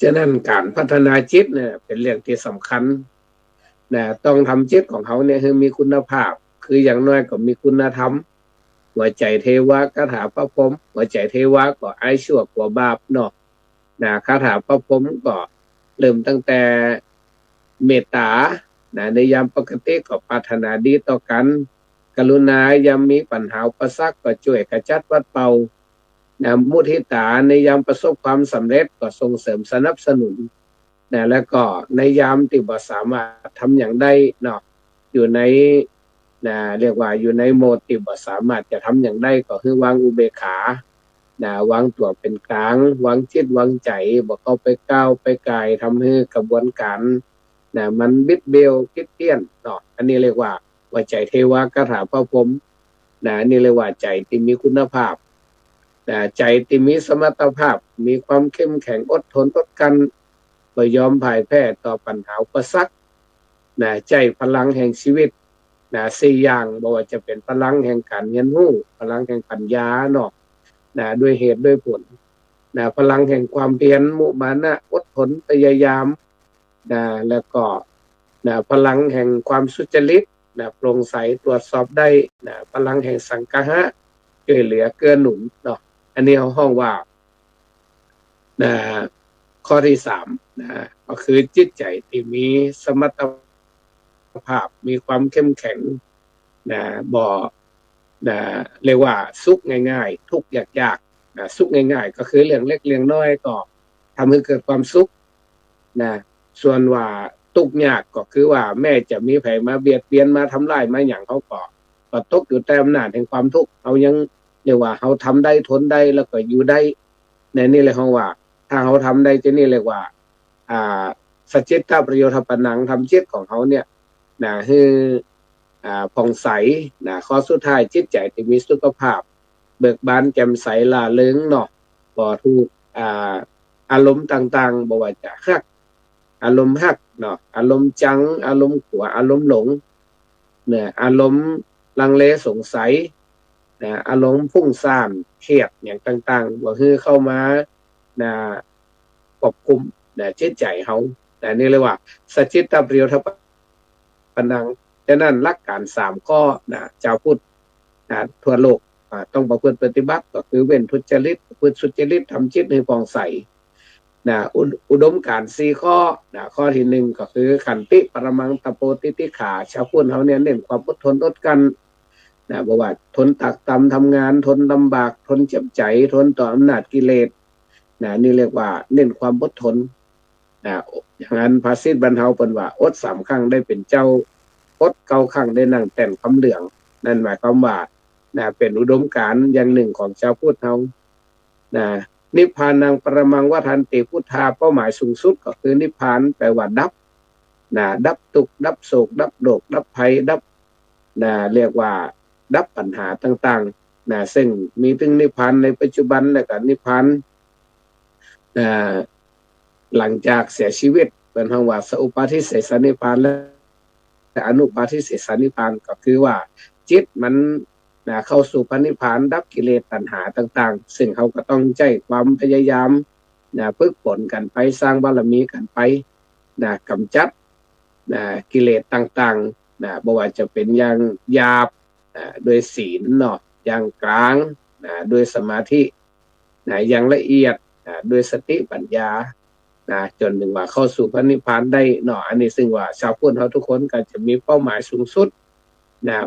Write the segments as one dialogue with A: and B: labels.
A: ฉะนั้นการพัฒนาจิตเนี่ยเป็นเรื่องที่สำคัญนะต้องทำจิตของเขาเนี่ยให้มีคุณภาพคืออย่างน้อยก็มีคุณธรรมหัวใจเทวะคาถาพระพรหมหัวใจเทวะก็ไอ้ชั่วกว่าบาปเนาะนะคาถาพระพรหมก็เริ่มตั้งแต่เมตตานะในยามปกติก็ปรารถนาดีต่อกันกรุณายามมีปัญหาอุปสรรคก็ช่วยกระจัดปัดเป่านะมุทิตาในยามประสบความสำเร็จก็ส่งเสริมสนับสนุนนะแล้วก็ในยามที่บ่สามารถทำอย่างใดเนาะอยู่ในนะเรียกว่าอยู่ในโหมดที่บ่สามารถจะทำอย่างใดก็คือวางอุเบกขานะวางตัวเป็นกลางวางจิตวางใจบ่เข้าไปก้าวไปไกลทำให้กระบวนการนะมันบิดเบี้ยวคิดเปี้ยนเนาะอันนี้เรียกว่าหัวใจเทวะคาถาพระพรหมนะอันนี้เรียกว่าใจที่มีคุณภาพนะใจที่มีสมรรถภาพมีความเข้มแข็งอดทนอดกลั้นบ่ยอมพ่ายแพ้ต่อปัญหาอุปสรรคนะใจพลังแห่งชีวิตนะ4อย่างบ่ว่าจะเป็นพลังแห่งการเรียนรู้พลังแห่งปัญญาเนาะนะด้วยเหตุด้วยผลนะพลังแห่งความเพียรมุมานะอดทนพยายามนะแล้วก็นะพลังแห่งความสุจริตนะโปร่งใสตรวจสอบได้นะพลังแห่งสังฆะช่วยเหลือเกื้อหนุนเนาะอันนี้ห้องว่านะข้อที่3นะก็คือจิตใจที่มีสมรรถภาพมีความเข้มแข็งนะบ่นะเรียกว่าสุขง่ายๆทุกข์ยากๆนะสุขง่ายๆก็คือเรื่องเล็กเรื่องน้อยก็ทำให้เกิดความสุขนะส่วนว่าทุกข์ยากก็คือว่าแม่จะมีไผมาเบียดเบียนมาทำลายมาหยังเขาก็ตกอยู่ใต้อำนาจแห่งความทุกข์เขายังเรียกว่าเขาทำได้ทนได้แล้วก็อยู่ได้ในนี่เลยเขาว่าถ้าเขาทำได้จะนี่เรียกว่าสัจจิตตประโยชน์ปนังทำจิตของเขาเนี่ยนะคือผ่องใสนะข้อสุดท้ายจิตใจที่มีสุขภาพเบิกบานแจ่มใสล่าเริงเนาะบ่ถูกอารมณ์ต่างๆบ่ว่าจะฮักอารมณ์ฮักเนาะอารมณ์จังอารมณ์ขัวอารมณ์หลงเนี่ยอารมณ์ลังเลสงสัยนะอารมณ์ฟุ้งซ่านเครียดอย่างต่างๆบ่คือเข้ามานะควบคุมนะจิตใจเฮาแต่นี่เรียกว่าสัจจิตตประโยชน์ปนังฉะนั้นหลักการ3ข้อนะเจ้าพุทธทั่วโลกต้องประพฤติปฏิบัติก็คือเว้นทุจริตประพฤติสุจริตทำจิตให้ผ่องใสนะอุดมการณ์4ข้อนะข้อที่1ก็คือขันติปรมังตโปติติขาชาวพุทธเฮาเนี่ยเน้นความอดทนอดกลั้นนะบ่ว่าทนตักตำทำงานทนลำบากทนเจ็บใจทนต่ออำนาจกิเลสนะนี่เรียกว่าเน้นความอดทนนะอย่างนั้นภาษิตบรรเทาเปิ้นว่าอด3ครั้งได้เป็นเจ้าอด9ครั้งได้นั่งแต่นคำเหลืองนั่นหมายความว่านะเป็นอุดมการณ์อย่างหนึ่งของชาวพุทธเฮานะนิพพานังปรมังวทันติพุทธาเป้าหมายสูงสุดก็คือนิพพานแปลว่าดับนะดับทุกข์ดับโศกดับโรคดับภัยดับนะเรียกว่าดับปัญหาต่างๆนะซึ่งมีถึงนิพพานในปัจจุบันและก็นิพพานหลังจากเสียชีวิตเป็นคำว่าสัพปาทิเสสนิพพานและอนุปาทิเสสนิพพานก็คือว่าจิตมันเข้าสู่พระนิพพานดับกิเลสตัณหาต่างๆซึ่งเขาก็ต้องใช้ความพยายามฝึกฝนกันไปสร้างบารมีกันไปกำจัดกิเลสต่างๆบ่ว่าจะเป็นอย่างหยาบโดยศีลเนาะอย่างกลางโดยสมาธิอย่างละเอียดโดยสติปัญญาจนถึงว่าเข้าสู่พระนิพพานได้เนาะอันนี้ซึ่งว่าชาวพุทธเฮาทุกคนก็จะมีเป้าหมายสูงสุด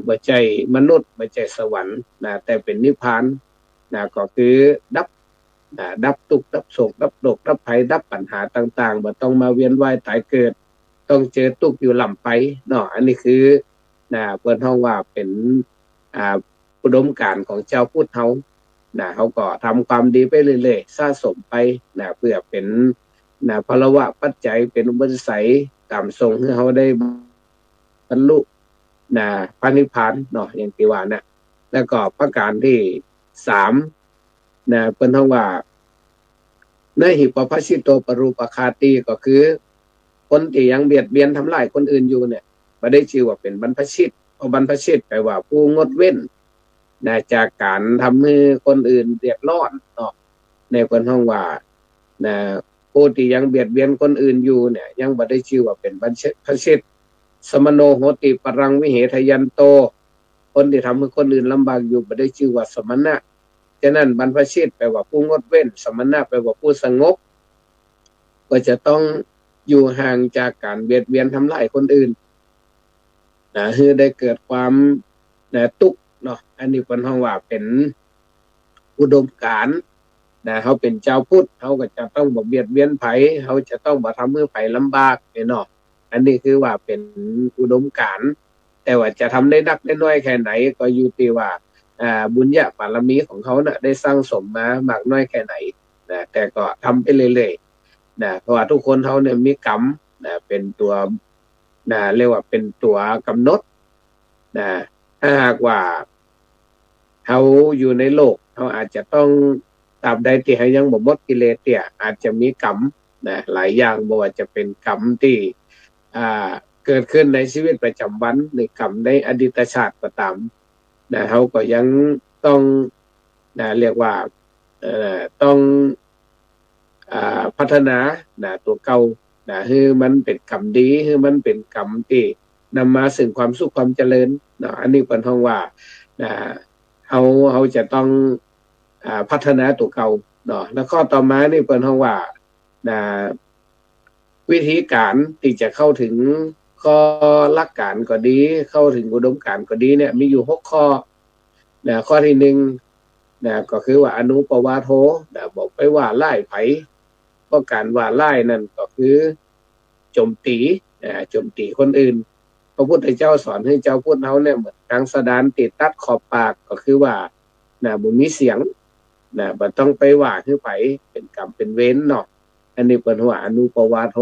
A: บ่ใช่มนุษย์บ่ใช่สวรรค์แต่เป็นนิพพานก็คือดับทุกข์ดับโศกดับโรคดับภัยดับปัญหาต่างๆบ่ต้องมาเวียนว่ายตายเกิดต้องเจอทุกข์อยู่ลำไปเนาะอันนี้คือเพิ่นเฮาว่าเป็นอุดมการณ์ของเจ้าพุทธเฮาเขาก็ทำความดีไปเรื่อยๆสะสมไปเพื่อเป็นภลวะปัจจัยเป็นอุปนิสัยตามทรงให้เขาได้บรรลุพระนิพพานเนาะอย่างที่ว่านะแล้วก็ประการที่3เพิ่นว่าในหิปปัสสิโตปรูปคาติก็คือคนที่ยังเบียดเบียนทำลายคนอื่นอยู่เนี่ยบ่ได้ชื่อว่าเป็นบรรพชิตเพราะบรรพชิตแปลว่าผู้งดเว้นจากการทำให้คนอื่นเดือดร้อนเนาะในเพิ่นว่า ผู้ที่ยังเบียดเบียนคนอื่นอยู่เนี่ยยังบ่ได้ชื่อว่าเป็นพระชิตสมโนโหติปรังวิเหทยันโตคนที่ทำให้คนอื่นลำบากอยู่บ่ได้ชื่อว่าสมณะฉะนั้นบรรพชิตแปลว่าผู้งดเว้นสมณะแปลว่าผู้สงบก็จะต้องอยู่ห่างจากการเบียดเบียนทำลายคนอื่นคือได้เกิดความทุกข์เนาะอันนี้เป็นห้องว่าเป็นอุดมการณ์เขาเป็นเจ้าพุทธเขาก็จะต้องบ่เบียดเบียนไผเขาจะต้องบ่ทำให้ไผลำบากเนาะอันนี้คือว่าเป็นอุดมการณ์แต่ว่าจะทำได้นักได้น้อยแค่ไหนก็อยู่ที่ว่าบุญญาบารมีของเขาน่ะได้สร้างสมมามากน้อยแค่ไหนแต่ก็ทำไปเรื่อยๆเพราะว่าทุกคนเขาเนี่ยมีกรรมเป็นตัวเรียกว่าเป็นตัวกำหนดถ้าหากว่าเขาอยู่ในโลกเขาอาจจะต้องตราบใดที่เขายังบ่หมดกิเลสเนี่ยอาจจะมีกรรมหลายอย่างบ่ว่าจะเป็นกรรมที่เกิดขึ้นในชีวิตประจำวันหรือกรรมในอดีตชาติก็ตามเขาก็ยังต้องเรียกว่าต้องพัฒนาตัวเก่าคือมันเป็นกรรมดีคือมันเป็นกรรมที่นำมาซึ่งความสุขความเจริญอันนี้เป็นห้องว่าเขาจะต้องพัฒนาตัวเก่าแล้วข้อต่อมานี่เป็นห้องว่าวิธีการที่จะเข้าถึงข้อหลักการก็ดีเข้าถึงอุดมการณ์ก็ดีเนี่ยมีอยู่6ข้อข้อที่1ก็คือว่าอนุปวาโทบอกไปว่าไล่ไผเพราะการว่าไล่นั่นก็คือโจมตีคนอื่นพระพุทธเจ้าสอนให้เจ้าพูดเฮาเนี่ยเหมือนทางสดานติดตัดขอบปากก็คือว่าบ่มีเสียงบ่ต้องไปว่าคือไผเป็นกรรมเป็นเวรเนาะอันนี้เป็นว่าอนุปวาโท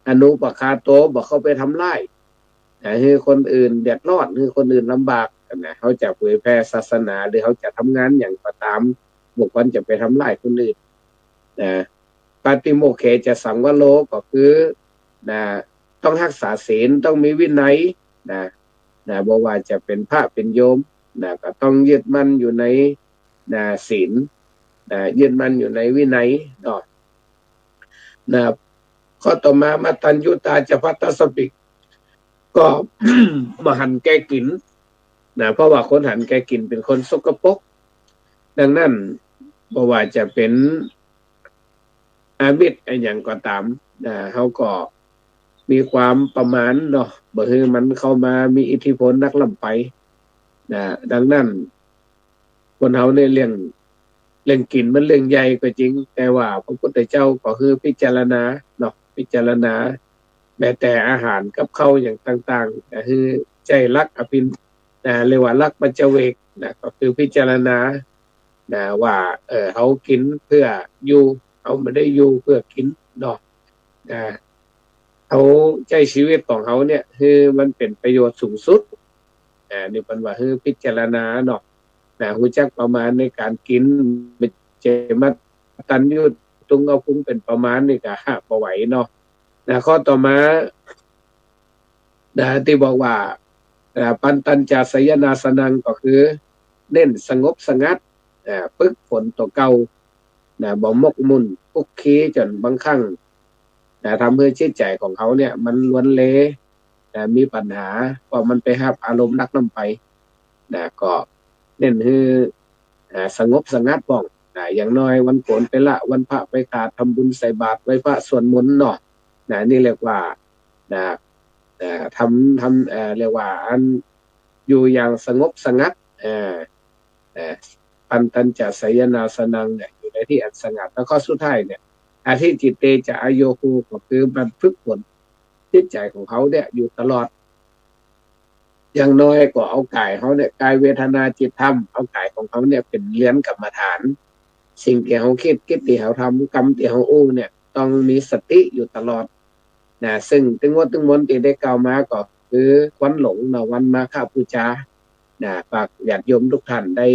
A: อนุปคาโตบ่เข้าไปทำร้ายให้คนอื่นเดือดร้อนให้คนอื่นลำบากเขาจะเผยแพร่ศาสนาหรือเขาจะทำงานอย่างก็ตามบุคคลจะไปทำร้ายคนอื่นปาติโมกเขจะสังวโรก็คือต้องรักษาศีลต้องมีวินัยบ่ว่าจะเป็นพระเป็นโยมก็ต้องยึดมั่นอยู่ในศีลยึดมั่นอยู่ในวินัยเนาะข้อต่อมามัตตัญญูตาจะพัตตสปิกก็ มหันแก่กินเพราะว่าคนหันแก่กินเป็นคนสกปรกดังนั้นบ่ว่าจะเป็นอามิตรอย่างก็ตามเขาก็มีความประมาณเนาะบ่ให้มันเข้ามามีอิทธิพลนักล้ำไปดังนั้นคนเฮาในเรื่องกินมันเรื่องใหญ่ก็จริงแต่ว่าพระพุทธเจ้าก็คือพิจารณาเนาะพิจารณาแม้แต่อาหารกับข้าวอย่างต่างๆก็คือใจรักอภินเรียกว่ารักปัจเจเวกก็คือพิจารณาว่าเขากินเพื่ออยู่เขาไม่ได้อยู่เพื่อกินเนาะเขาใจชีวิตของเขาเนี่ยคือมันเป็นประโยชน์สูงสุดนี่เป็นว่าคือพิจารณาเนาะรู้จักประมาณในการกินไม่เจมัตตัญญูตุงเอาพุงเป็นประมาณนี่ก็บ่ไหวเนาะข้อต่อมาที่บอกว่าปันตัญจสยนาสนังก็คือเน้นสงบสงัดฝึกฝนตัวเก่าบ่มกมุ่นคุกคีจนบางครั้งทำให้จิตใจของเขาเนี่ยมันล้วนเละมีปัญหาเพราะมันไปรับอารมณ์นักน้ำไปก็เน้นคือสงบสงัดบ้องอย่างน้อยวันโกนไปละวันพระไปกราบทำบุญใส่บาตรไหว้พระสวดมนต์เนาะนี่เรียกว่าทำเรียกว่าอันอยู่อย่างสงบสงัดปันตัญจสยนาสนังเนี่ยอยู่ในที่อันสงัดแล้วก็สุดท้ายเนี่ยอาทิจิตเตจะอโยคูก็คือมันฝึกฝนจิตใจของเขาเนี่ยอยู่ตลอดอย่างน้อยก็เอากายเขาเนี่ยกายเวทนาจิตธรรมเอากายของเขาเนี่ยเป็นเรือนกรรมฐานสิ่งที่เขาคิดที่เขาทำกรรมที่เขาอู้เนี่ยต้องมีสติอยู่ตลอดซึ่งถึงว่าถึงมนที่ได้กล่าวมาก็คือวันหลงวันมาฆบูชาฝากญาติโยมทุกท่านได้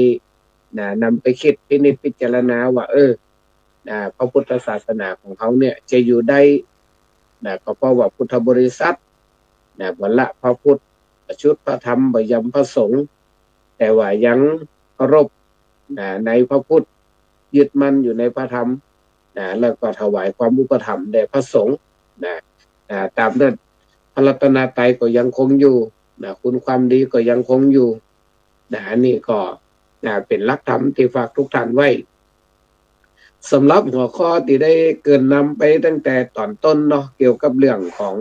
A: นำไปคิดพิจารณาว่าพระพุทธศาสนาของเขาเนี่ยจะอยู่ได้ก็เพราะว่าพุทธบริษัทวันละพระพุทธชุดพระธรรมบยมพระสงฆ์แต่ว่ายังเคารพในพระพุทธยึดมั่นอยู่ในพระธรรม แล้วก็ถวายความอุปถัมภ์แด่พระสงฆ์นะตามนั้นพระรัตนตรัยก็ยังคงอยู่คุณความดีก็ยังคงอยู่อันนี้ก็เป็นหลักธรรมที่ฝากทุกท่านไว้สำหรับหัวข้อที่ได้เกริ่นนำไปตั้งแต่ตอนต้นเนาะเกี่ยวกับเรื่องของ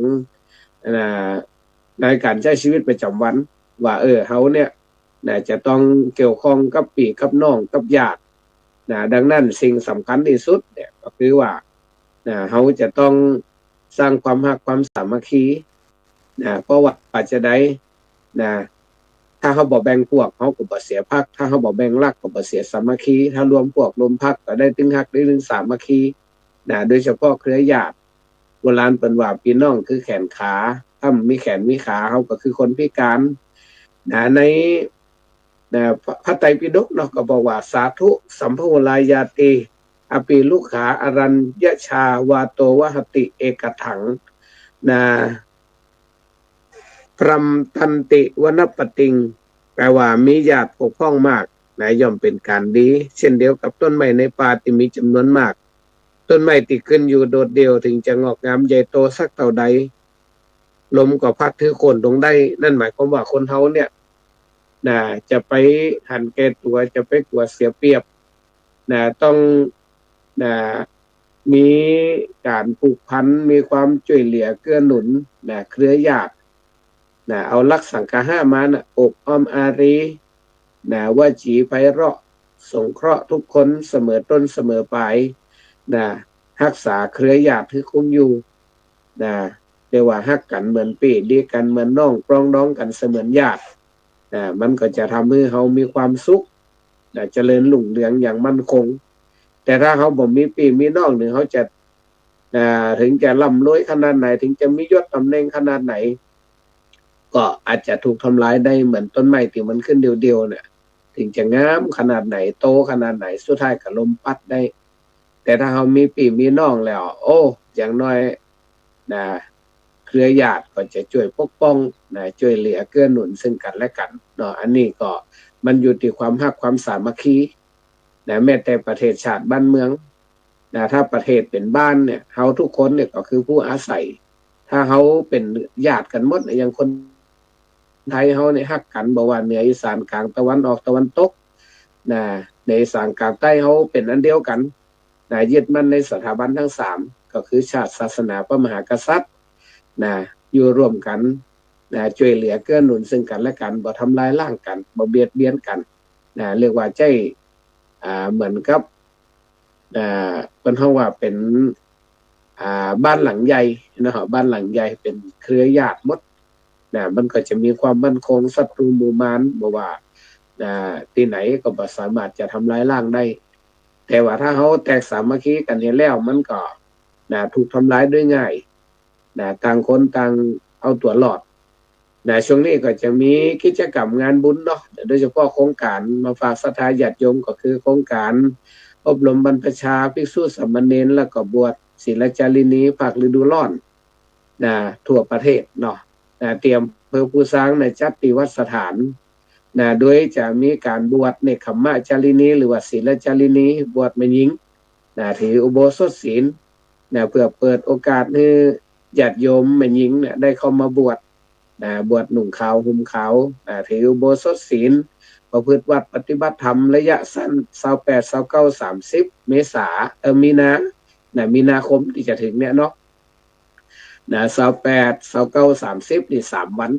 A: ในการใช้ชีวิตประจำวันว่าเขาเนี่ยจะต้องเกี่ยวข้องกับพี่กับน้องกับญาติดังนั้นสิ่งสำคัญที่สุดเนี่ยก็คือว่าเขาจะต้องสร้างความรักความสามัคคีเพราะว่าปัจจัยใดถ้าเขาบอกแบ่งพวกเขาก็บ่เสียพักถ้าเขาบอกแบ่งรักก็บ่เสียสามัคคีถ้ารวมพวกรวมพักก็ได้ตึงฮักได้ตึงสามัคคีโดยเฉพาะเครือญาติโบราณเปิ้นว่าพี่น้องคือแขนขาถ้ามีแขนมีขาเขาก็คือคนพิการในพระไตรปิฎกเนาะก็บอกว่าสาธุสัมภวรายาติอปีลูกขาอรัญญชาวาโตวหติเอกถังพรัมตันติวนปติงแปลว่ามีญาติปกป้องมากย่อมเป็นการดีเช่นเดียวกับต้นไม้ในป่าที่มีจำนวนมากต้นไม้ที่ขึ้นอยู่โดดเดี่ยวถึงจะงอกงามใหญ่โตสักเท่าใดลมก็พัดถือโค่นลงได้นั่นหมายความว่าคนเฮาเนี่ยจะไปหันแก่ตัวจะไปกลัวเสียเปรียบต้องมีการผูกพันมีความช่วยเหลือเกื้อหนุนเครือญาติเอาลักสังฆะมาอกอ้อมอารีว่าจีไพเราะสงเคราะห์ทุกคนเสมอต้นเสมอปลายรักษาเครือญาติที่คงอยู่เรียกว่าฮักกันเหมือนพี่ดีกันเหมือนน้องปรองดองกันเสมือนญาติมันก็จะทำให้เขามีความสุขเจริญรุ่งเรืองอย่างมั่นคงแต่ถ้าเขาบ่มีพี่มีน้องหรือเขาจะถึงจะร่ำรวยขนาดไหนถึงจะมียศตำแหน่งขนาดไหนก็อาจจะถูกทำลายได้เหมือนต้นไม้ที่มันขึ้นเดียวๆเนี่ยถึงจะงามขนาดไหนโตขนาดไหนสุดท้ายก็ลมพัดได้แต่ถ้าเขามีพี่มีน้องแล้วอย่างน้อยเครือญาติก็จะช่วยปกป้องช่วยเหลือเกื้อหนุนซึ่งกันและกันเนาะอันนี้ก็มันอยู่ที่ความรักความสามัคคีแม้แต่ประเทศชาติบ้านเมืองถ้าประเทศเป็นบ้านเนี่ยเฮาทุกคนเนี่ยก็คือผู้อาศัยถ้าเฮาเป็นญาติกันหมดอย่างคนไทยเฮาเนี่ยฮักกันบ่ว่าเหนืออีสานกลางตะวันออกตะวันตกในอีสานกลางใต้เฮาเป็นอันเดียวกันยึดมั่นในสถาบันทั้ง3ก็คือชาติศาสนาพระมหากษัตริย์อยู่ร่วมกันช่วยเหลือเกื้อหนุนซึ่งกันและกันบ่ทำลายร่างกันบ่เบียดเบียนกันเรียกว่าใจเหมือนกับเพิ่นเฮาว่าเป็นบ้านหลังใหญ่นะครับบ้านหลังใหญ่เป็นเครือญาติหมดมันก็จะมีความมั่นคงศัตรูหมู่มารบ่ว่าที่ไหนก็บ่สามารถจะทำลายร่างได้แต่ว่าถ้าเฮาแตกสามัคคีกันเนี่ยแล้วมันก็ถูกทำลายด้วยง่ายต่างคนต่างเอาตัวรอดช่วงนี้ก็จะมีกิจกรรมงานบุญเนาะโดยเฉพาะโครงการมาฝากศรัทธาญาติโยมก็คือโครงการอบรมบรรพชาภิกษุสามเณรแล้วก็บวชศีลจารินีภาคฤดูร้อนทั่วประเทศเนาะเตรียมเพื่อผู้สร้างในจัดติวัดสถานโดยจะมีการบวชเนกขัมมะจารินีหรือว่าศีลจารินีบวชแม่หญิงถืออุโบสถศีลเพื่อเปิดโอกาสให้ญาติโยมแม่หญิงได้เข้ามาบวชบวชหนุ่งขาวห่มขาวถืออุโบสถศีลประพฤติวัดปฏิบัติธรรมระยะสั้น28 29 30เมษามีนาคมที่จะถึงเนี่ยเนาะ28 29 30นี่3วัน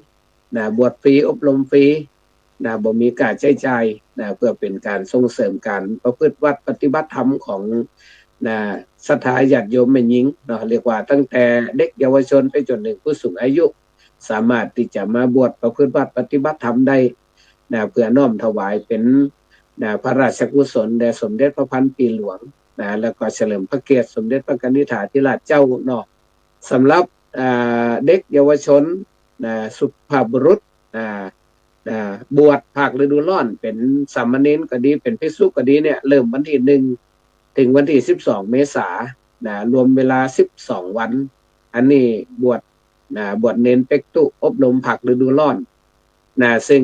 A: บวชฟรีอบรมฟรีบ่มีค่าใช้จ่ายเพื่อเป็นการส่งเสริมการประพฤติวัดปฏิบัติธรรมของศรัทธาญาติโยมแม่หญิงเนาะเรียกว่าตั้งแต่เด็กเยาวชนไปจนถึงผู้สูงอายุสามารถที่จะมาบวชประพฤติวัดปฏิบัติธรรมได้เพื่อน้อมถวายเป็นพระราชกุศลแด่สมเด็จพระพันปีหลวงแล้วก็เฉลิมพระเกียรติสมเด็จพระกนิษฐาธิราชเจ้าเนาะสำหรับเด็กเยาวชนสุภาพบุรุษบวชภาคฤดูร้อนเป็นสามเณรก็ดีเป็นภิกษุก็ดีเนี่ยเริ่มวันที่1ถึงวันที่12 เมษายนรวมเวลา12 วันอันนี้บวชเน้นเป็กตุอบรมภาคฤดูร้อนซึ่ง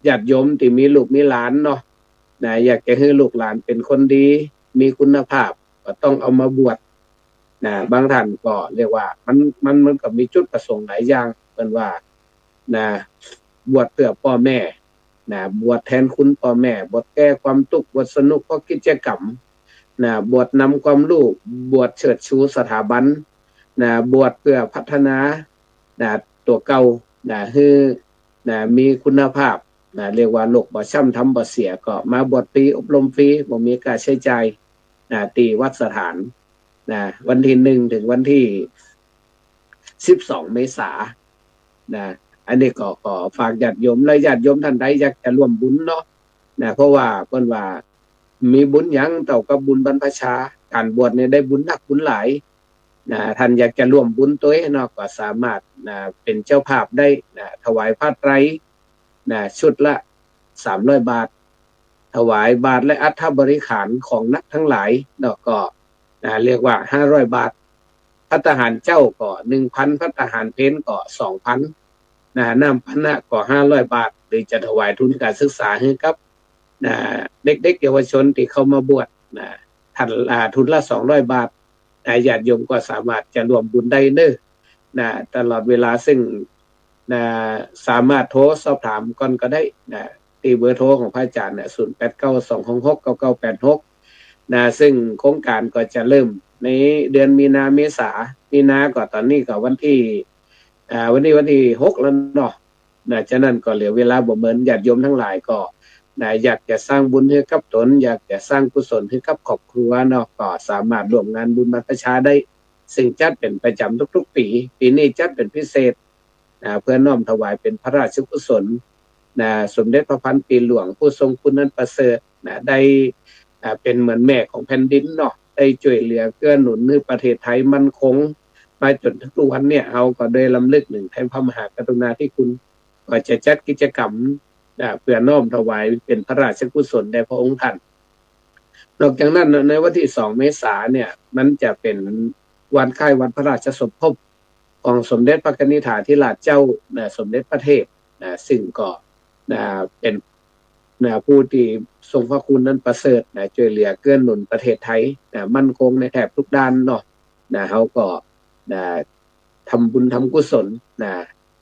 A: ญาติโยมที่มีลูกมีหลานเนาะอยากจะให้ลูกหลานเป็นคนดีมีคุณภาพ ก็ต้องเอามาบวชบางท่านก็เรียกว่ามันก็มีจุดประสงค์หลายอย่างเป็นว่านะบวชเพื่อพ่อแม่บวชแทนคุณพ่อแม่บวชแก้ความทุกข์บวชสนุกเพราะกิจกรรมบวชนำความรู้บวชเชิดชูสถาบันบวชเพื่อพัฒนาตัวเก่าคือมีคุณภาพเรียกว่าโลกบ่ช้ำทำบ่เสียก็มาบวชฟรีอบรมฟรีบ่มีค่าใช้จ่ายตีวัดสถานวันที่1ถึงวันที่12เมษายนอันนี้ก็ฝากญาติโยมและญาติโยมท่านใดอยากจะร่วมบุญเนาะเพราะว่าเพิ่นว่ามีบุญหยังเท่ากับบุญบรรพชาการบวชเนี่ยได้บุญนักบุญหลายท่านอยากจะร่วมบุญตัวเองเนาะก็สามารถเป็นเจ้าภาพได้ถวายผ้าไตรชุดละ300 บาทถวายบาทและอัฐบริขารของนักทั้งหลายเนาะก็เรียกว่า500 บาทภัตตาหารเจ้าก็ 1,000 ภัตตาหารเพนก็ 2,000น้ำพนะก็500 บาทหรือจะถวายทุนการศึกษาให้กับเด็กๆเยาวชนที่เข้ามาบวชท่านทุนละ200 บาทญาติโยมก็สามารถจะร่วมบุญได้เด้อตลอดเวลาซึ่งสามารถโทรสอบถามก่อนก็ได้ตีเบอร์โทรของพระอาจารย์0892669986ซึ่งโครงการก็จะเริ่มในเดือนมีนาเมษาก็ตอนนี้ก็วันที่6แล้วเนาะฉะนั้นก็เหลือเวลาบ่เหมือนญาติโยมทั้งหลายก็อยากจะสร้างบุญให้กับตนอยากจะสร้างกุศลให้กับครอบครัวเนาะก็สามารถร่วมงานบุญบรรพชาได้ซึ่งจัดเป็นประจำทุกๆปีนี้จัดเป็นพิเศษเพื่อน้อมถวายเป็นพระราชกุศลสมเด็จพระพันปีหลวงผู้ทรงคุณนั้นประเสริฐได้เป็นเหมือนแม่ของแผ่นดินเนาะได้ช่วยเหลือเกื้อหนุนให้ประเทศไทยมั่นคงมาจนทุกวันเนี่ยเอาก็ได้ลำลึกถึงแทนพระมหากรุณาธิคุณก็จะจัดกิจกรรมเพื่อน้อมถวายเป็นพระราชกุศลแด่พระองค์ท่านนอกจากนั้นในวันที่2 เมษายนเนี่ยมันจะเป็นวันคล้ายวันพระราชสมภพของสมเด็จพระกนิษฐาธิราชเจ้าสมเด็จพระเทพซึ่งก็เป็นผู้ที่ทรงพระคุณนั้นประเสริฐช่วยเหลือเกื้อหนุนประเทศไทยมั่นคงในแถบทุกด้านเนาะเขาก็ทำบุญทำกุศล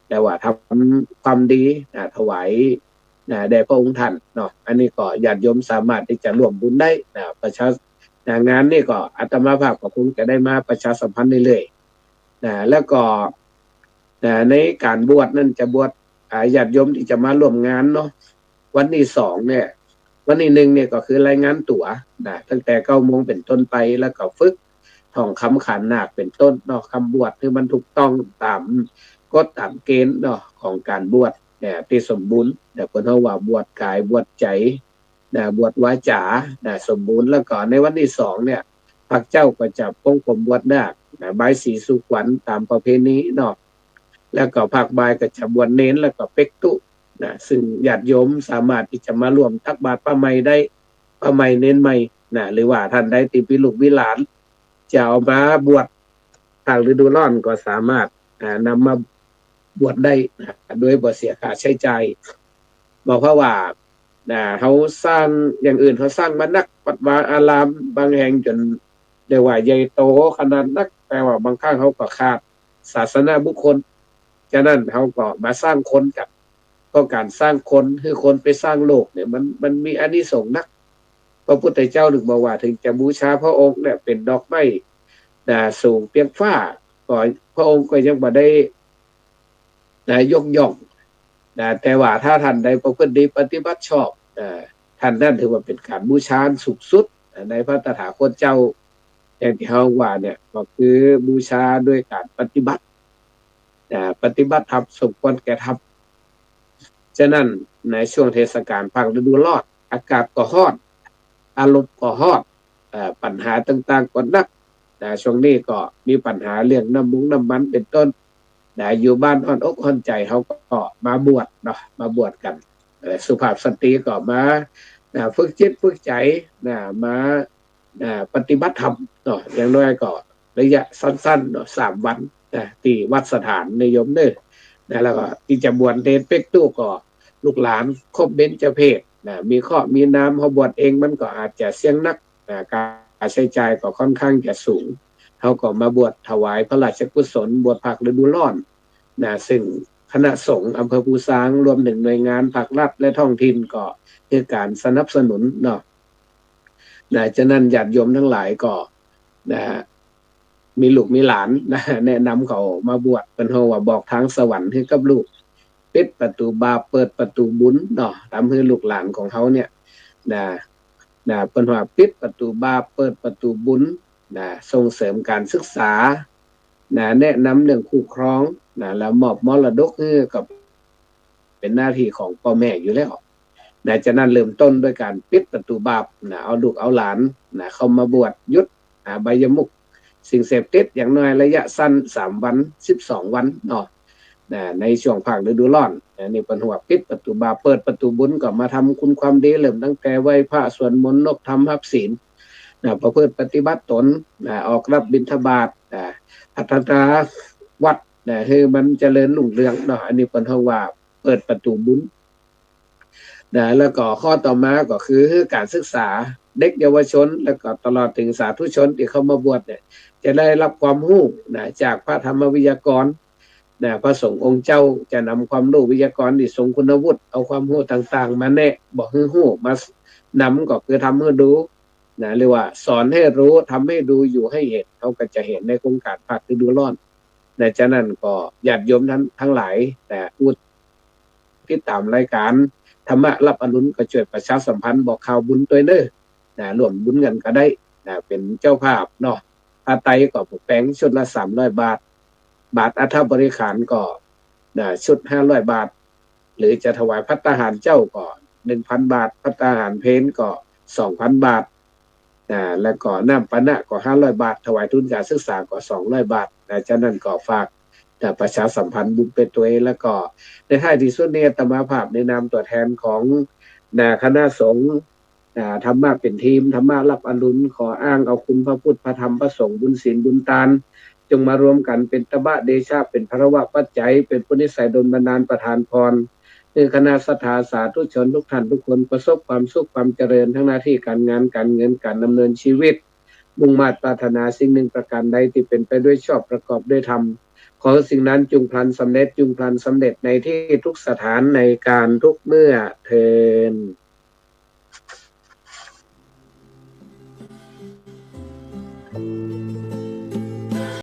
A: แต่ว่าทำความดีถวายแด่พระองค์ท่านเนาะอันนี้ก็ญาติโยมสามารถที่จะร่วมบุญได้ประชางานนี่ก็อาตมาภาพก็คงจะได้มาประชาสัมพันธ์เรื่อยๆแล้วก็ในการบวชนั่นจะบวชญาติโยมที่จะมาร่วมงานเนาะวันที่2เนี่ยวันที่1เนี่ยก็คือรายงานตั๋วตั้งแต่ 9 โมงเป็นต้นไปแล้วก็ฝึกท่องคำขานนาคเป็นต้นเนาะคำบวชที่มันถูกต้องตามกฎตามเกณฑ์เนาะของการบวชที่สมบูรณ์แต่เพิ่นเฮาว่าบวชกายบวชใจบวชวาจาสมบูรณ์แล้วก็ในวันที่2เนี่ยพระเจ้าก็จะปรงผมบวชนาคบายสีสุขวัญตามประเพณีเนาะแล้วก็ภาคบ่ายก็จะบวชเน้นแล้วก็เป็กตุซึ่งญาติโยมสามารถที่จะมาร่วมตักบาตรป้าใหม่ได้ป้าใหม่เน้นใหม่หรือว่าท่านใดที่มีลูกมีหลานจะเอามาบวชทางฤดูร้อนก็สามารถนำมาบวชได้โดยบ่เสียค่าใช้จ่ายบอกเพราะว่าเขาสร้างอย่างอื่นเขาสร้างมานักวัดวาอารามบางแห่งจนเรียกว่าใหญ่โตขนาดนักแต่ว่าบางครั้งเขาก็ขาดศาสนาบุคคลฉะนั้นเขาก็มาสร้างคนกับก็การสร้างคนคือคนไปสร้างโลกเนี่ยมันมีอานิสงส์นักพระพุทธเจ้าถึงบอกว่าถึงจะบูชาพระองค์เนี่ยเป็นดอกไม้สูงเพียงฟ้าก็พระองค์ก็ยังบ่ได้ยกย่องแต่ว่าถ้าท่านใดประพฤติดีปฏิบัติชอบท่านนั่นถือว่าเป็นการบูชาสูงสุดในพระตถาคตเจ้าอย่างที่เขาว่าเนี่ยก็คือบูชาด้วยการปฏิบัติธรรมสมควรแก่ธรรมฉะนั้นในช่วงเทศกาลภาคฤดูร้อนอากาศก็ร้อนอารมณ์ก็ร้อนปัญหาต่างๆก็หนักช่วงนี้ก็มีปัญหาเรื่องน้ำมันเป็นต้นอยู่บ้านอ่อนอกอ่อนใจเขาก็มาบวชเนาะมาบวชกันสุภาพสตรีก็มาฝึกจิตฝึกใจมาปฏิบัติธรรมเนาะอย่างน้อยก็ระยะสั้นๆเนาะ3 วันที่วัดสถานนิยมเด้อแล้วก็ที่จะบวชเนรเป็กตู้ก็ลูกหลานครบเบญจเพศมีข้อมีน้ำเขาบวชเองมันก็อาจจะเสี่ยงนักการ ค่าใช้จ่ายก็ค่อนข้างจะสูงเขาก็มาบวชถวายพระราชกุศลบวชภาคฤดูร้อนนะซึ่งคณะสงฆ์อำเภอภูซางรวมถึงหน่วยงานภาครัฐและท้องถิ่นก็คือการสนับสนุนเนาะนะฉะนั้นญาติโยมทั้งหลายก็นะมีลูกมีหลานนะแนะนำเขามาบวชเป็นเขาว่าบอกทางสวรรค์ให้กับลูกปิดประตูบาปเปิดประตูบุญเนาะทำให้ลูกหลานของเขาเนี่ยนะเป็นว่าปิดประตูบาปเปิดประตูบุญนะส่งเสริมการศึกษานะแนะนำเรื่องคู่ครองนะแล้วมอบมรดกให้กับเป็นหน้าที่ของพ่อแม่อยู่แล้วนะฉะนั้นเริ่มต้นด้วยการปิดประตูบาปนะเอาลูกเอาหลานนะเข้ามาบวชยุดใบยมุกสิ่งเสพติดอย่างน้อยระยะสั้น3 วัน12 วันเนาะในช่วงภาคฤดูร้อนนี่เป็นหัวปิดประตูบาปเปิดประตูบุญก็มาทำคุณความดีเริ่มตั้งแต่ไหว้พระสวดมนต์นกธรรมรับศีลประพฤติปฏิบัติตนออกรับบิณฑบาตพัฒนาวัดให้มันเจริญรุ่งเรืองเนาะอันนี้เป็นหัวเปิดประตูบุญแล้วก็ข้อต่อมาก็คือการศึกษาเด็กเยาวชนแล้วก็ตลอดถึงสาธุชนที่เข้ามาบวชเนี่ยจะได้รับความรู้จากพระธรรมวิทยากรพระสงฆ์องค์เจ้าจะนำความรู้วิทยากรที่ทรงคุณวุฒิเอาความรู้ต่างๆมาแนะบอกให้รู้มานำก็คือทำให้ดูเรียกว่าสอนให้รู้ทำให้ดูอยู่ให้เห็นเขาก็จะเห็นในโครงการภาคฤดูร้อนฉะนั้นก็ญาติโยมทั้งหลายแต่อุดที่ตามรายการธรรมะรับอรุณก็ช่วยประชาสัมพันธ์บอกข่าวบุญตัวเด้อร่วมบุญกันก็ได้เป็นเจ้าภาพเนาะผ้าไตรก็แปลงชุดละ300 บาทบาทอัฐบริขารก็ชุด500 บาทหรือจะถวายภัตตาหารเจ้าก็ 1,000 บาทภัตตาหารเพนก็ 2,000 บาทแล้วก็น้ำปานะก็500 บาทถวายทุนการศึกษาก็200 บาทฉะนั้นก็ฝากประชาสัมพันธ์บุญเป็นตัวเองแล้วก็ในท้ายที่สุดนี้อาตมาภาพในนามตัวแทนของคณะสงฆ์ธรรมะเป็นทีมธรรมะรับอรุณขออ้างเอาคุณพระพุทธพระธรรมพระสงฆ์บุญศีลบุญทานจงมารวมกันเป็นตบะเดชะเป็นพระวะปัจจัยเป็นปุณิสัยดลบันดาลประทานพรคือคณะสัทธาสาธุชนทุกท่านทุกคนประสบความสุขความเจริญทั้งหน้าที่การงานการเงินการดำเนินชีวิตมุ่งมั่นปรารถนาสิ่งหนึ่งประการใดที่เป็นไปด้วยชอบประกอบด้วยธรรมขอสิ่งนั้นจงพลันสำเร็จจงพลันสำเร็จในที่ทุกสถานในการทุกเมื่อเทอญ